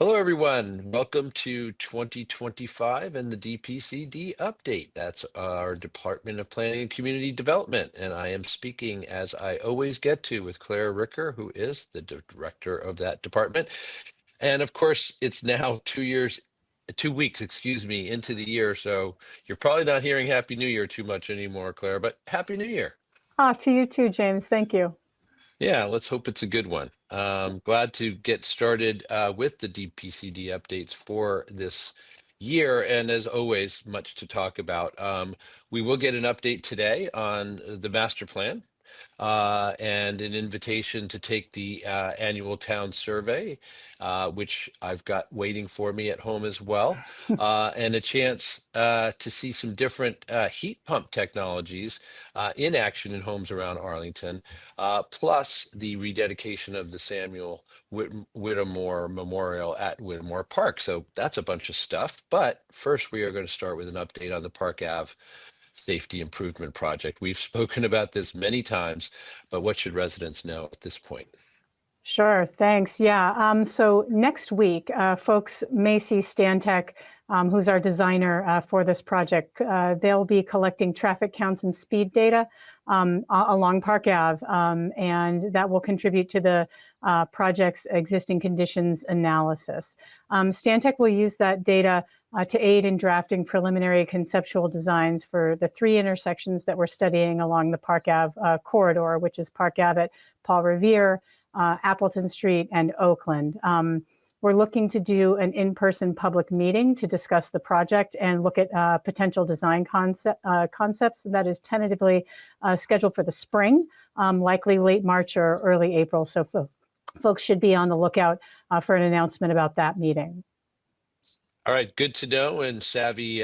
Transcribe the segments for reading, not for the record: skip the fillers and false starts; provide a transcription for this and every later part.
Hello, everyone. Welcome to 2025 and the DPCD update. That's our Department of Planning and Community Development. And I am speaking, as I always get to, with Claire Ricker, who is the director of that department. And of course, it's now 2 weeks, excuse me, into the year. So you're probably not hearing Happy New Year too much anymore, Claire, but Happy New Year. To you too, James. Thank you. Yeah, let's hope it's a good one. Glad to get started with the DPCD updates for this year. And as always, much to talk about. We will get an update today on the master plan and an invitation to take the annual town survey, which I've got waiting for me at home as well, and a chance to see some different heat pump technologies in action in homes around Arlington, plus the rededication of the Samuel Whittemore Memorial at Whittemore Park. So that's a bunch of stuff. But first, we are going to start with an update on the Park Ave Safety Improvement Project. We've spoken about this many times, but what should residents know at this point? Sure, thanks. Yeah, so next week, folks may see Stantec, who's our designer for this project. They'll be collecting traffic counts and speed data along Park Ave, and that will contribute to the project's existing conditions analysis. Stantec will use that data to aid in drafting preliminary conceptual designs for the 3 intersections that we're studying along the Park Ave corridor, which is Park Ave at Paul Revere, Appleton Street, and Oakland. We're looking to do an in-person public meeting to discuss the project and look at potential design concepts. That is tentatively scheduled for the spring, likely late March or early April. So folks should be on the lookout for an announcement about that meeting. All right, good to know, and savvy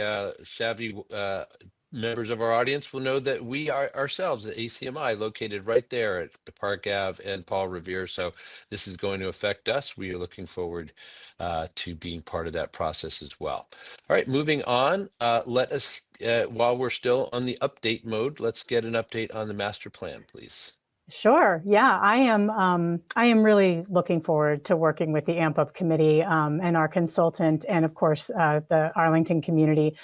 members of our audience will know that we are ourselves at ACMi, located right there at the Park Ave and Paul Revere. So this is going to affect us. We are looking forward to being part of that process as well. All right, moving on. Let us, while we're still on the update mode, let's get an update on the master plan, please. Sure. Yeah, I am really looking forward to working with the AMPUp committee and our consultant, and of course the Arlington community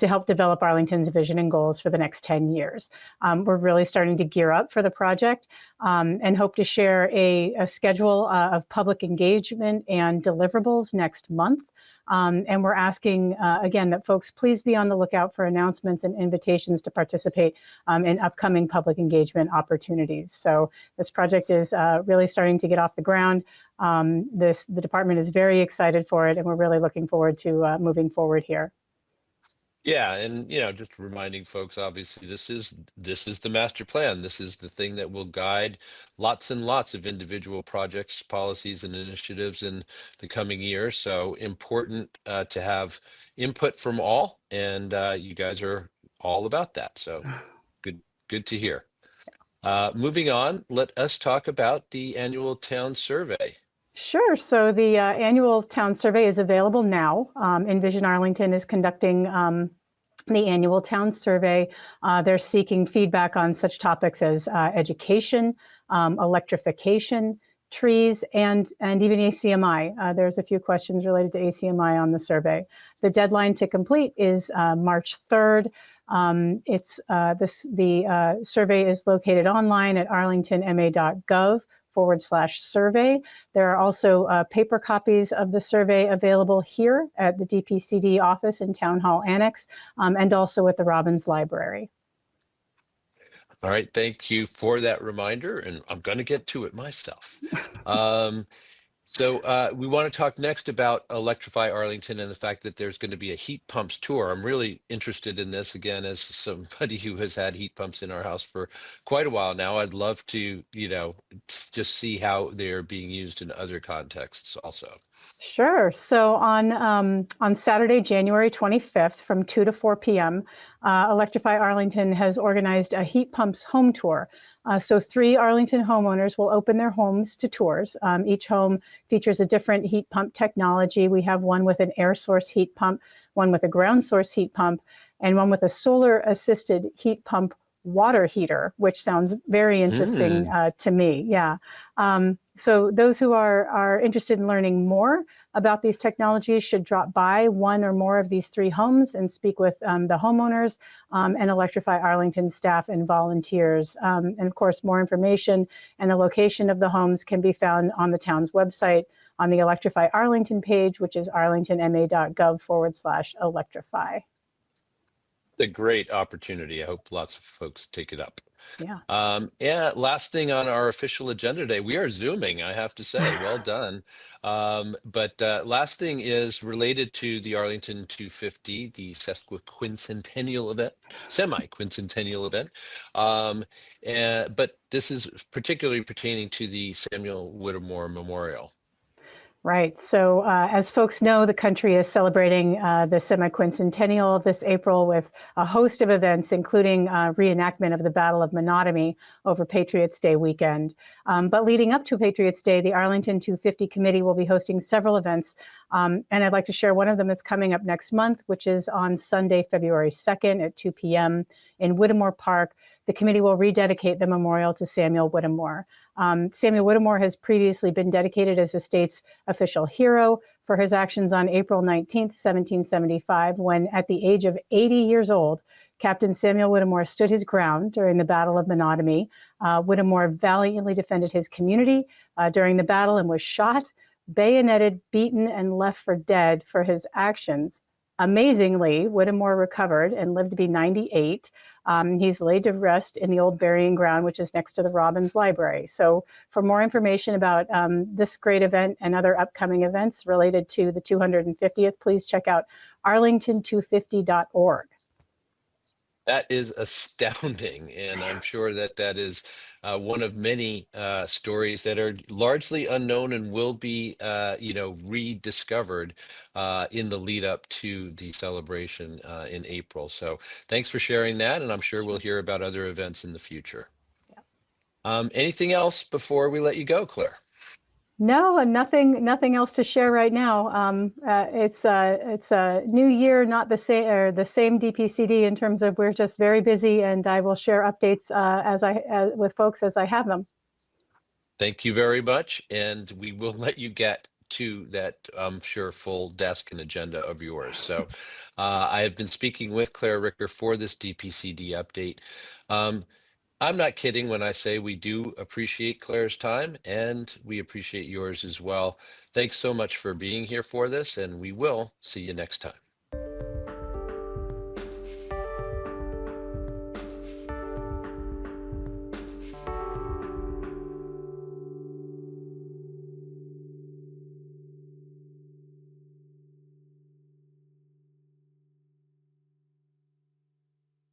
to help develop Arlington's vision and goals for the next 10 years. We're really starting to gear up for the project and hope to share a schedule of public engagement and deliverables next month. And we're asking, again, that folks please be on the lookout for announcements and invitations to participate in upcoming public engagement opportunities. So this project is really starting to get off the ground. The department is very excited for it, and we're really looking forward to moving forward here. Yeah, and just reminding folks, obviously, this is the master plan. This is the thing that will guide lots and lots of individual projects, policies, and initiatives in the coming year. So important to have input from all, and you guys are all about that. So good to hear. Moving on, let us talk about the annual town survey. Sure. So the annual town survey is available now. Envision Arlington is conducting the annual town survey. They're seeking feedback on such topics as education, electrification, trees, and even ACMi. There's a few questions related to ACMi on the survey. The deadline to complete is March 3rd. The survey is located online at arlingtonma.gov/survey. There are also paper copies of the survey available here at the DPCD office in Town Hall Annex, and also at the Robbins Library. All right, thank you for that reminder, and I'm going to get to it myself. So we want to talk next about Electrify Arlington and the fact that there's going to be a heat pumps tour. I'm really interested in this, again, as somebody who has had heat pumps in our house for quite a while now. I'd love to, just see how they're being used in other contexts also. Sure. So on Saturday, January 25th from 2 to 4 p.m., Electrify Arlington has organized a heat pumps home tour. So 3 Arlington homeowners will open their homes to tours. Each home features a different heat pump technology. We have one with an air source heat pump, one with a ground source heat pump, and one with a solar assisted heat pump water heater, which sounds very interesting to me. Yeah. So those who are interested in learning more, about these technologies should drop by one or more of these 3 homes and speak with the homeowners and Electrify Arlington staff and volunteers. And of course, more information and the location of the homes can be found on the town's website on the Electrify Arlington page, which is arlingtonma.gov/electrify. A great opportunity. I hope lots of folks take it up. Yeah. Yeah, last thing on our official agenda today, we are Zooming, I have to say, well done. But last thing is related to the Arlington 250, the sesquiquincentennial event, semi-quincentennial event. But this is particularly pertaining to the Samuel Whittemore Memorial. Right. So as folks know, the country is celebrating the semi-quincentennial this April with a host of events, including reenactment of the Battle of Menotomy over Patriots Day weekend. But leading up to Patriots Day, the Arlington 250 Committee will be hosting several events. And I'd like to share one of them that's coming up next month, which is on Sunday, February 2nd at 2 p.m. in Whittemore Park. The committee will rededicate the memorial to Samuel Whittemore. Samuel Whittemore has previously been dedicated as the state's official hero for his actions on April 19th, 1775, when at the age of 80 years old, Captain Samuel Whittemore stood his ground during the Battle of Menotomy. Whittemore valiantly defended his community during the battle and was shot, bayoneted, beaten, and left for dead for his actions. Amazingly, Whittemore recovered and lived to be 98. He's laid to rest in the old burying ground, which is next to the Robbins Library. So for more information about this great event and other upcoming events related to the 250th, please check out arlington250.org. That is astounding, and I'm sure that that is one of many stories that are largely unknown and will be, rediscovered in the lead up to the celebration in April. So thanks for sharing that, and I'm sure we'll hear about other events in the future. Anything else before we let you go, Claire? No, nothing else to share right now. It's a new year, not the same or the same DPCD in terms of we're just very busy, and I will share updates with folks as I have them. Thank you very much, and we will let you get to that, I'm sure, full desk and agenda of yours. So I have been speaking with Claire Ricker for this DPCD update. I'm not kidding when I say we do appreciate Claire's time, and we appreciate yours as well. Thanks so much for being here for this, and we will see you next time.